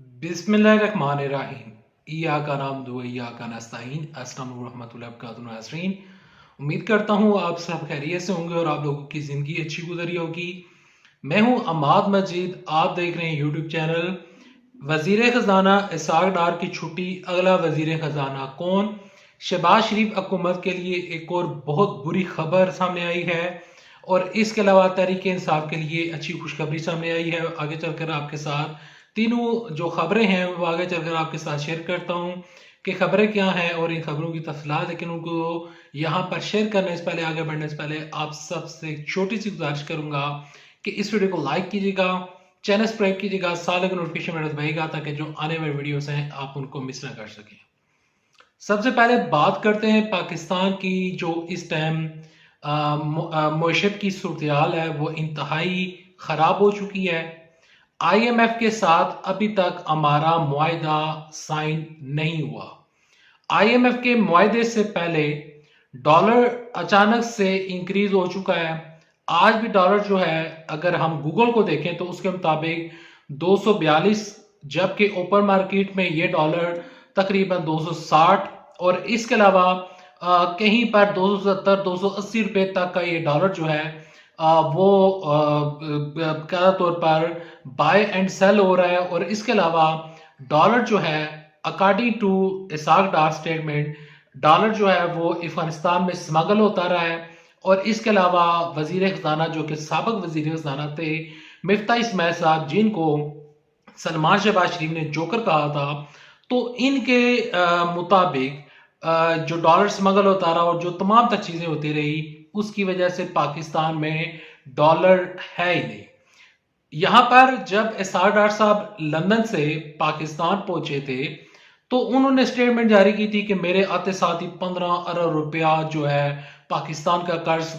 बिस्मिल्लाहिर्रहमानिर्रहीम। इय्याका नअब्दु व इय्याका नस्तईन। अस्सलाम वालेकुम रहमतुल्लाहि व बरकातुहू नाज़रीन। उम्मीद करता हूँ आप सब खैरियत से होंगे और आप लोगों की ज़िंदगी अच्छी गुजरी होगी। मैं हूँ अमाद मजीद, आप देख रहे हैं यूट्यूब चैनल। वज़ीर ख़जाना इसहाक डार की छुट्टी, अगला वज़ीर ख़जाना कौन? शहबाज शरीफ हुकूमत के लिए एक और बहुत बुरी खबर सामने आई है और इसके अलावा तहरीक इंसाफ के लिए अच्छी खुशखबरी सामने आई है। आगे चलकर आपके साथ तीनों जो खबरें हैं वो आगे चलकर आपके साथ शेयर करता हूँ कि खबरें क्या हैं और इन खबरों की तफसीलात। लेकिन उनको यहाँ पर शेयर करने से पहले, आगे बढ़ने से पहले आप सबसे एक छोटी सी गुजारिश करूंगा कि इस वीडियो को लाइक कीजिएगा, चैनल सब्सक्राइब कीजिएगा, साथ ही नोटिफिकेशन बटन दबाइएगा ताकि जो आने वाले वीडियोस हैं आप उनको मिस ना कर सकें। सबसे पहले बात करते हैं पाकिस्तान की। जो इस टाइम मईशत की सूरत है वो इंतहाई ख़राब हो चुकी है। IMF के साथ अभी तक हमारा मुआहदा साइन नहीं हुआ। IMF के मुआहदे से पहले डॉलर अचानक से इंक्रीज हो चुका है। आज भी डॉलर जो है, अगर हम गूगल को देखें तो उसके मुताबिक 242, जबकि ओपन मार्केट में ये डॉलर तकरीबन 260 और इसके अलावा कहीं पर 270 280 रुपए तक का ये डॉलर जो है वो ज़्यादा तौर पर बाय एंड सेल हो रहा है। और इसके अलावा डॉलर जो है, according to Ishaq Dar statement, dollar जो है वो अफगानिस्तान में स्मगल होता रहा है। और इसके अलावा वजीर खजाना, जो कि साबिक वजीर खजाना थे, मिफ्ता इस्माइल साहब, जिनको सलमान शहबाज शरीफ ने जोकर कहा था, तो इनके मुताबिक जो डॉलर स्मगल होता रहा और जो तमाम तक चीजें होती रही, उसकी वजह से पाकिस्तान में डॉलर है ही नहीं। यहां पर जब इसहाक डार साहब लंदन से पाकिस्तान पहुंचे थे तो उन्होंने स्टेटमेंट जारी की थी कि मेरे आते साथ ही 15 अरब रुपया जो है पाकिस्तान का कर्ज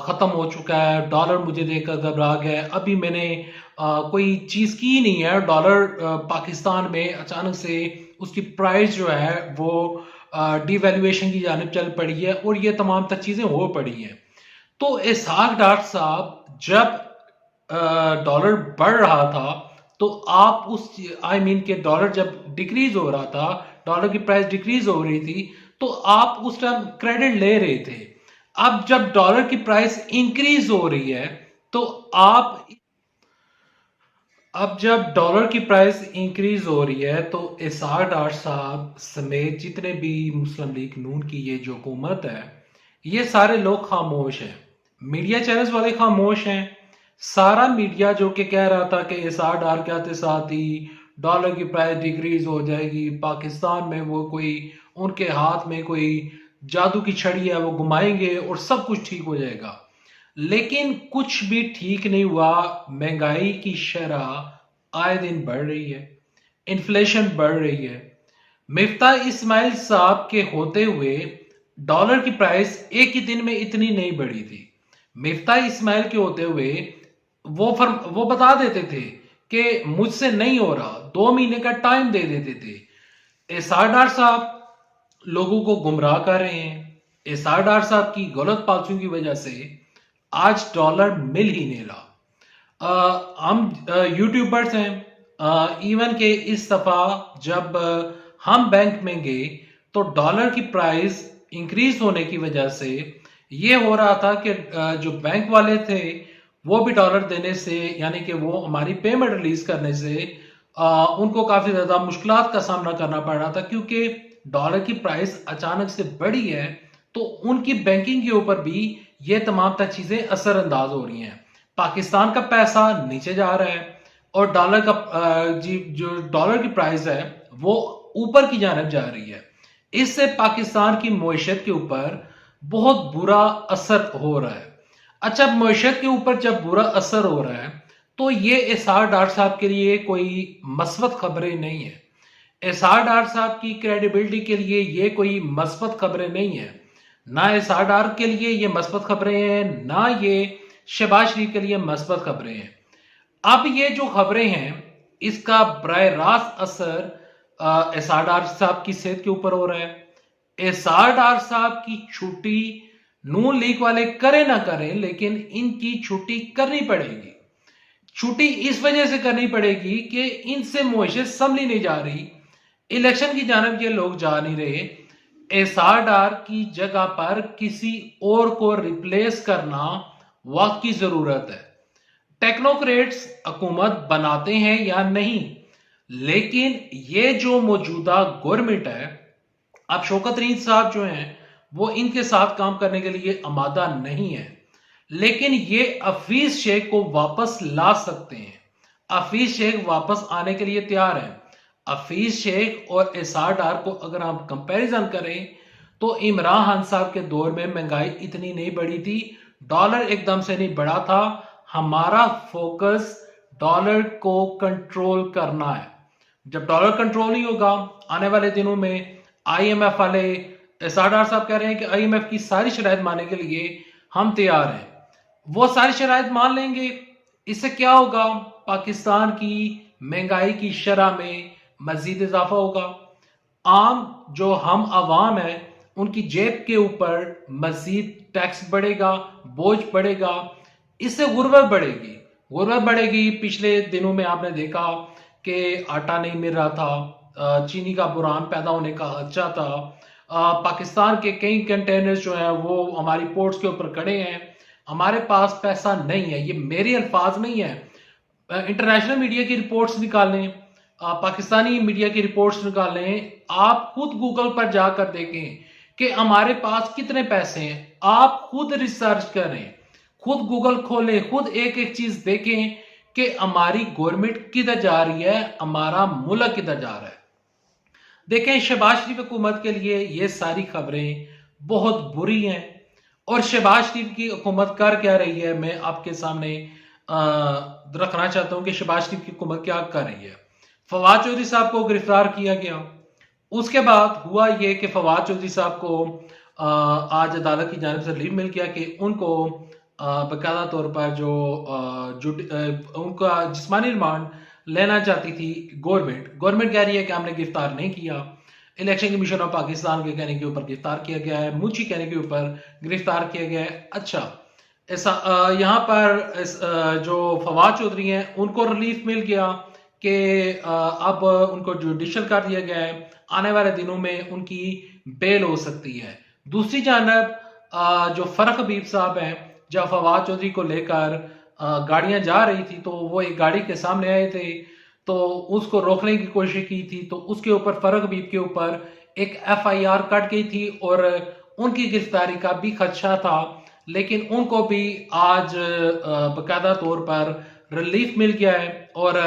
खत्म हो चुका है, डॉलर मुझे देखकर घबरा गया। अभी मैंने कोई चीज की नहीं है, डॉलर पाकिस्तान में अचानक से उसकी प्राइस जो है वो डिवैल्यूएशन की जानिब चल पड़ी है और ये तमाम तक चीजें हो पड़ी हैं। तो इसहाक डार साहब, जब डॉलर बढ़ रहा था तो आप उस के डॉलर जब डिक्रीज हो रहा था, डॉलर की प्राइस डिक्रीज हो रही थी, तो आप उस टाइम क्रेडिट ले रहे थे। अब जब डॉलर की प्राइस इंक्रीज हो रही है तो आप अब जब डॉलर की प्राइस इंक्रीज हो रही है तो इसहाक डार साहब समेत जितने भी मुस्लिम लीग नून की ये जो हुकूमत है, ये सारे लोग खामोश हैं। मीडिया चैनल्स वाले खामोश हैं। सारा मीडिया जो कि कह रहा था कि इसहाक डार के आते साथ ही डॉलर की प्राइस डिक्रीज हो जाएगी, पाकिस्तान में वो कोई, उनके हाथ में कोई जादू की छड़ी है, वो घुमाएंगे और सब कुछ ठीक हो जाएगा। लेकिन कुछ भी ठीक नहीं हुआ। महंगाई की शरह आए दिन बढ़ रही है, इन्फ्लेशन बढ़ रही है। मिफ्ता इस्माइल साहब के होते हुए डॉलर की प्राइस एक ही दिन में इतनी नहीं बढ़ी थी। मिफ्ता इस्माइल के होते हुए वो बता देते थे कि मुझसे नहीं हो रहा, 2 महीने का टाइम दे देते थे। इसहाक डार साहब लोगों को गुमराह कर रहे हैं। इसहाक डार साहब की गलत पॉलिसियों की वजह से आज डॉलर मिल ही नहीं रहा। हम यूट्यूबर्स हैं, इवन के इस दफा जब हम बैंक में गए तो डॉलर की प्राइस इंक्रीज होने की वजह से ये हो रहा था कि जो बैंक वाले थे वो भी डॉलर देने से, यानी कि वो हमारी पेमेंट रिलीज करने से उनको काफी ज्यादा मुश्किलात का सामना करना पड़ रहा था, क्योंकि डॉलर की प्राइस अचानक से बढ़ी है तो उनकी बैंकिंग के ऊपर भी ये तमाम तक चीजें असरअंदाज हो रही हैं। पाकिस्तान का पैसा नीचे जा रहा है और डॉलर का जो डॉलर की प्राइस है वो ऊपर की जानब जा रही है। इससे पाकिस्तान की मईशत के ऊपर बहुत बुरा असर हो रहा है। अच्छा, मईशत के ऊपर जब बुरा असर हो रहा है तो ये इसहाक डार साहब के लिए कोई मस्बत खबरें नहीं है। इसहाक डार साहब की क्रेडिबिलिटी के लिए ये कोई मस्बत खबरें नहीं है। ना इसहाक डार के लिए ये मस्बत खबरें हैं, ना ये शहबाज शरीफ के लिए मस्बत खबरें हैं। अब ये जो खबरें हैं इसका बराह रास्त असर इसहाक डार साहब की सेहत के ऊपर हो रहा है। इसहाक डार साहब की छुट्टी नून लीग वाले करें ना करें, लेकिन इनकी छुट्टी करनी पड़ेगी। छुट्टी इस वजह से करनी पड़ेगी कि इनसे मुआशरत संभली नहीं जा रही, इलेक्शन की जानब ये लोग जा नहीं रहे। एसआर डार की जगह पर किसी और को रिप्लेस करना वक्त की जरूरत है। टेक्नोक्रेट्स हुकूमत बनाते हैं या नहीं, लेकिन ये जो मौजूदा गवर्नमेंट है, अब शौकत रीत साहब जो हैं वो इनके साथ काम करने के लिए आमादा नहीं है, लेकिन ये हफीज शेख को वापस ला सकते हैं। हफीज शेख वापस आने के लिए तैयार है। हफीज शेख और एसआर डार को अगर हम कंपैरिजन करें तो इमरान खान साहब के दौर में महंगाई इतनी नहीं बढ़ी थी, डॉलर एकदम से नहीं बढ़ा था। हमारा फोकस डॉलर को कंट्रोल करना है। जब डॉलर कंट्रोल नहीं होगा, आने वाले दिनों में आईएमएफ वाले, एसआर डार साहब कह रहे हैं कि आईएमएफ की सारी शराइत मानने के लिए हम तैयार हैं। वो सारी शराइत मान लेंगे, इससे क्या होगा? पाकिस्तान की महंगाई की शरह में मजीद इजाफा होगा। आम जो हम आवाम है उनकी जेब के ऊपर मजीद टैक्स बढ़ेगा, बोझ बढ़ेगा, इससे गुर्बत बढ़ेगी। गुर्बत बढ़ेगी। पिछले दिनों में आपने देखा कि आटा नहीं मिल रहा था, चीनी का बुरान पैदा होने का खदशा था, पाकिस्तान के कई कंटेनर्स जो हैं वो हमारी पोर्ट्स के ऊपर खड़े हैं, हमारे पास पैसा नहीं है। ये मेरे अल्फाज नहीं है, इंटरनेशनल मीडिया की रिपोर्ट्स निकालें, पाकिस्तानी मीडिया की रिपोर्ट्स निकालें, आप खुद गूगल पर जाकर देखें कि हमारे पास कितने पैसे हैं। आप खुद रिसर्च करें, खुद गूगल खोलें, खुद एक एक चीज देखें कि हमारी गवर्नमेंट किधर जा रही है, हमारा मुल्क किधर जा रहा है। देखें, शहबाज शरीफ हुकूमत के लिए ये सारी खबरें बहुत बुरी हैं। और शहबाज शरीफ की हुकूमत कर क्या रही है, मैं आपके सामने रखना चाहता हूं कि शहबाज शरीफ की हुकूमत क्या कर रही है। फवाद चौधरी साहब को गिरफ्तार किया गया, उसके बाद हुआ ये कि फवाद चौधरी साहब को आज अदालत की जानिब से रिलीफ मिल गया कि उनको बाकायदा तौर पर जो उनका जिस्मानी रिमांड लेना चाहती थी गवर्नमेंट कह रही है कि हमने गिरफ्तार नहीं किया। इलेक्शन कमीशन ऑफ पाकिस्तान के कहने के ऊपर गिरफ्तार किया गया है, मुझी कहने के ऊपर गिरफ्तार किया गया है। अच्छा, ऐसा यहाँ पर जो फवाद चौधरी हैं उनको रिलीफ मिल गया कि अब उनको जुडिशल कर दिया गया है, आने वाले दिनों में उनकी बेल हो सकती है। दूसरी जानब जो फरख हबीब साहब हैं, जब फवाद चौधरी को लेकर गाड़ियां जा रही थी तो वो एक गाड़ी के सामने आए थे, तो उसको रोकने की कोशिश की थी, तो उसके ऊपर फरख हबीब के ऊपर एक एफआईआर कट गई थी और उनकी गिरफ्तारी का भी खदशा था, लेकिन उनको भी आज बाकायदा तौर पर रिलीफ मिल गया है और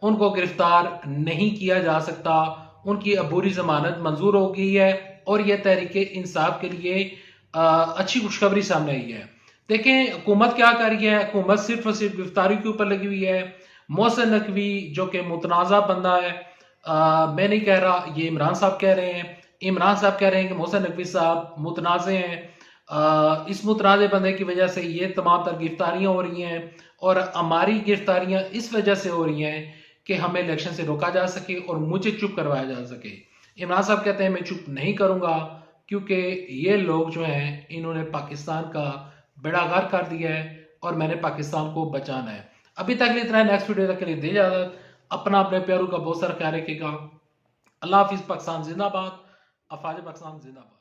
उनको गिरफ्तार नहीं किया जा सकता। उनकी अबूरी जमानत मंजूर हो गई है और यह तहरीक इंसाफ के लिए अच्छी खुशखबरी सामने आई है। देखें, हुकूमत क्या कर रही है, हुकूमत सिर्फ और सिर्फ गिरफ्तारी के ऊपर लगी हुई है। मोहसिन नकवी जो कि मुतनाज़ा बंदा है, मैं नहीं कह रहा, ये इमरान साहब कह रहे हैं। इमरान साहब कह रहे हैं कि मोहसिन नकवी साहब मुतनाज़े हैं। इस मुतनाज़े बंदे की वजह से ये तमाम तर गिरफ्तारियां हो रही हैं और हमारी गिरफ्तारियां इस वजह से हो रही हैं कि हमें इलेक्शन से रोका जा सके और मुझे चुप करवाया जा सके। इमरान साहब कहते हैं मैं चुप नहीं करूंगा, क्योंकि ये लोग जो हैं इन्होंने पाकिस्तान का बेड़ागार कर दिया है और मैंने पाकिस्तान को बचाना है। अभी तक लिए इतना, नेक्स्ट वीडियो तक के लिए दे इजाजत। अपना अपने प्यारों का बहुत सारा ख्याल रखिएगा। अल्लाह हाफिज। पाकिस्तान जिंदाबाद। अफवाज पाकिस्तान जिंदाबाद।